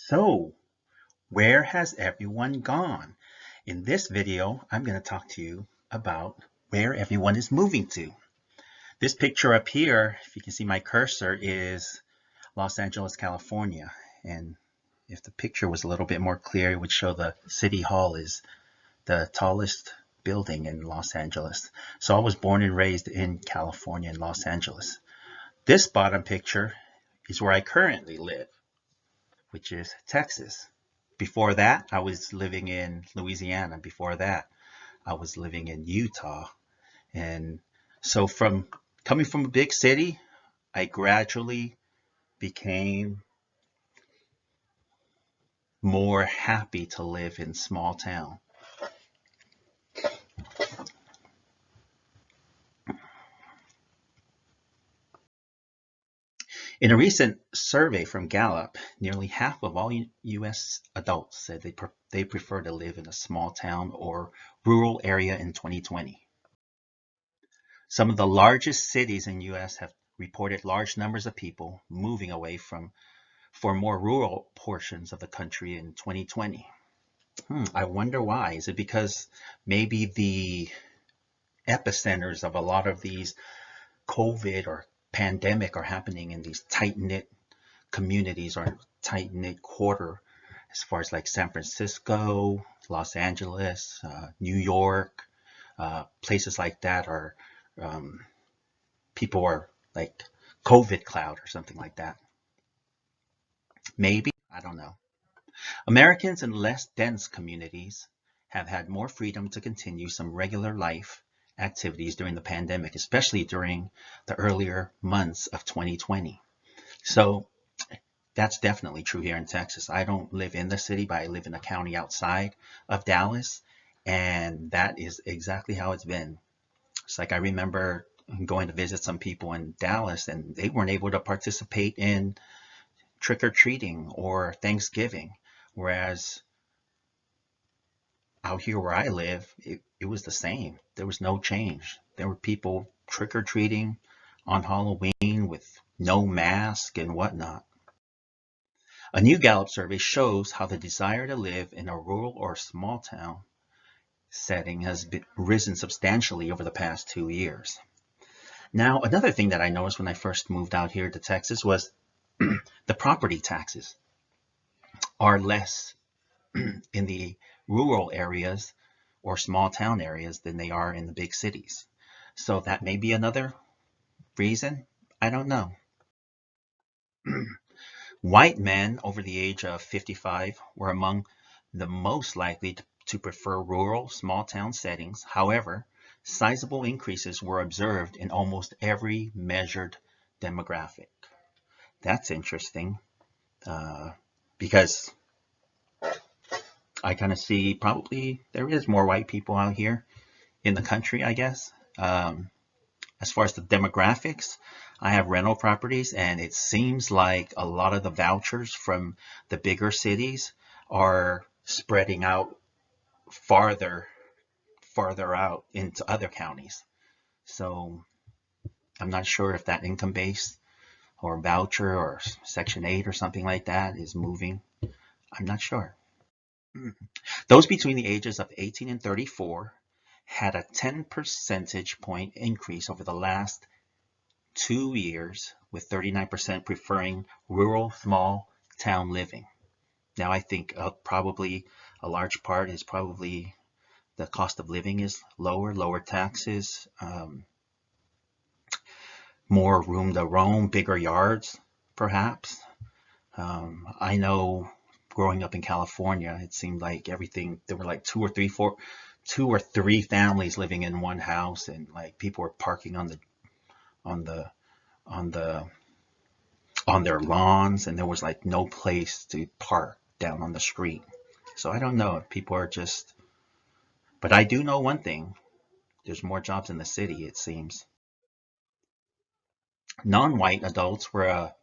So, where has everyone gone? In this video, I'm going to talk to you about where everyone is moving to. This picture up here, if you can see my cursor, is Los Angeles, California. And if the picture was a little bit more clear, it would show the City Hall is the tallest building in Los Angeles. So I was born and raised in California, in Los Angeles. This bottom picture is where I currently live, which is Texas. Before that, I was living in Louisiana. Before that, I was living in Utah. And so from coming from a big city, I gradually became more happy to live in small town. In a recent survey from Gallup, nearly half of all U.S. adults said they prefer to live in a small town or rural area in 2020. Some of the largest cities in the U.S. have reported large numbers of people moving away for more rural portions of the country in 2020. I wonder why. Is it because maybe the epicenters of a lot of these COVID or pandemic are happening in these tight-knit communities or tight-knit quarter, as far as like San Francisco, Los Angeles, New York, places like that are people are like COVID cloud or something like that. Maybe, I don't know. Americans in less dense communities have had more freedom to continue some regular life activities during the pandemic, especially during the earlier months of 2020. So that's definitely true here in Texas. I don't live in the city, but I live in a county outside of Dallas, and that is exactly how it's been. It's like I remember going to visit some people in Dallas, and they weren't able to participate in trick-or-treating or Thanksgiving, whereas out here where I live, it was the same. There was no change. There were people trick-or-treating on Halloween with no mask and whatnot. A new Gallup survey shows how the desire to live in a rural or small town setting has risen substantially over the past 2 years. Now, another thing that I noticed when I first moved out here to Texas was the property taxes are less in the rural areas or small town areas than they are in the big cities. So that may be another reason. I don't know. White men over the age of 55 were among the most likely to prefer rural, small town settings. However, sizable increases were observed in almost every measured demographic. That's interesting because I kind of see probably there is more white people out here in the country, I guess. As far as the demographics, I have rental properties, and it seems like a lot of the vouchers from the bigger cities are spreading out farther out into other counties. So I'm not sure if that income base or voucher or Section 8 or something like that is moving. I'm not sure. Those between the ages of 18 and 34 had a 10 percentage point increase over the last 2 years, with 39% preferring rural small town living. Now I think probably a large part is probably the cost of living is lower taxes, more room to roam, bigger yards, perhaps. I know growing up in California, it seemed like everything, there were like two or three families living in one house, and like people were parking on the on the on their lawns, and there was like no place to park down on the street. So I don't know if people are just, but I do know one thing. There's more jobs in the city, it seems. Non-white adults were a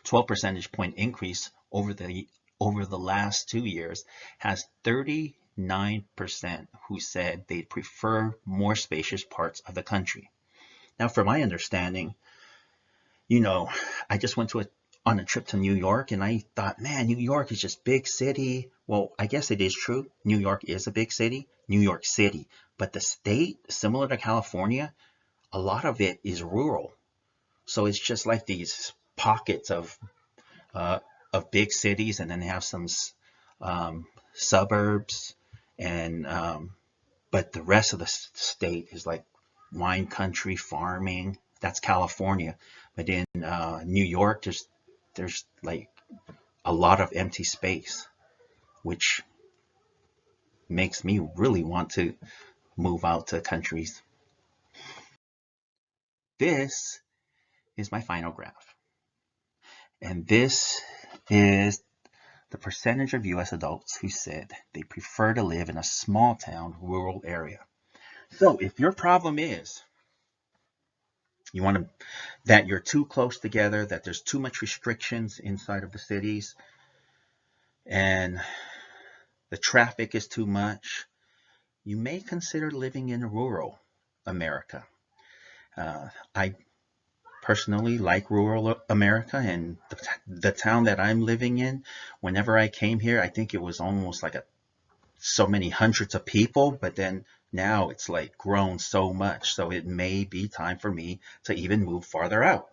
12 percentage point increase over the last 2 years, has 39% who said they prefer more spacious parts of the country. Now, from my understanding, you know, I just went to on a trip to New York, and I thought, man, New York is just big city. Well, I guess it is true. New York is a big city, New York City. But the state, similar to California, a lot of it is rural. So it's just like these pockets uh, of big cities, and then they have some suburbs, and but the rest of the state is like wine country, farming. That's California. But in New York, there's like a lot of empty space, which makes me really want to move out to countries. This is my final graph. And this is the percentage of US adults who said they prefer to live in a small town, rural area. So if your problem is you want to that you're too close together, that there's too much restrictions inside of the cities, and the traffic is too much, you may consider living in rural America. I personally like rural America, and the town that I'm living in, whenever I came here, I think it was almost like so many hundreds of people, but then now it's like grown so much, so it may be time for me to even move farther out.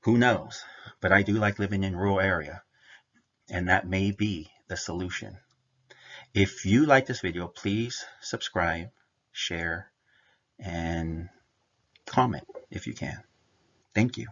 Who knows? But I do like living in rural area, and that may be the solution. If you like this video, please subscribe, share, and comment if you can. Thank you.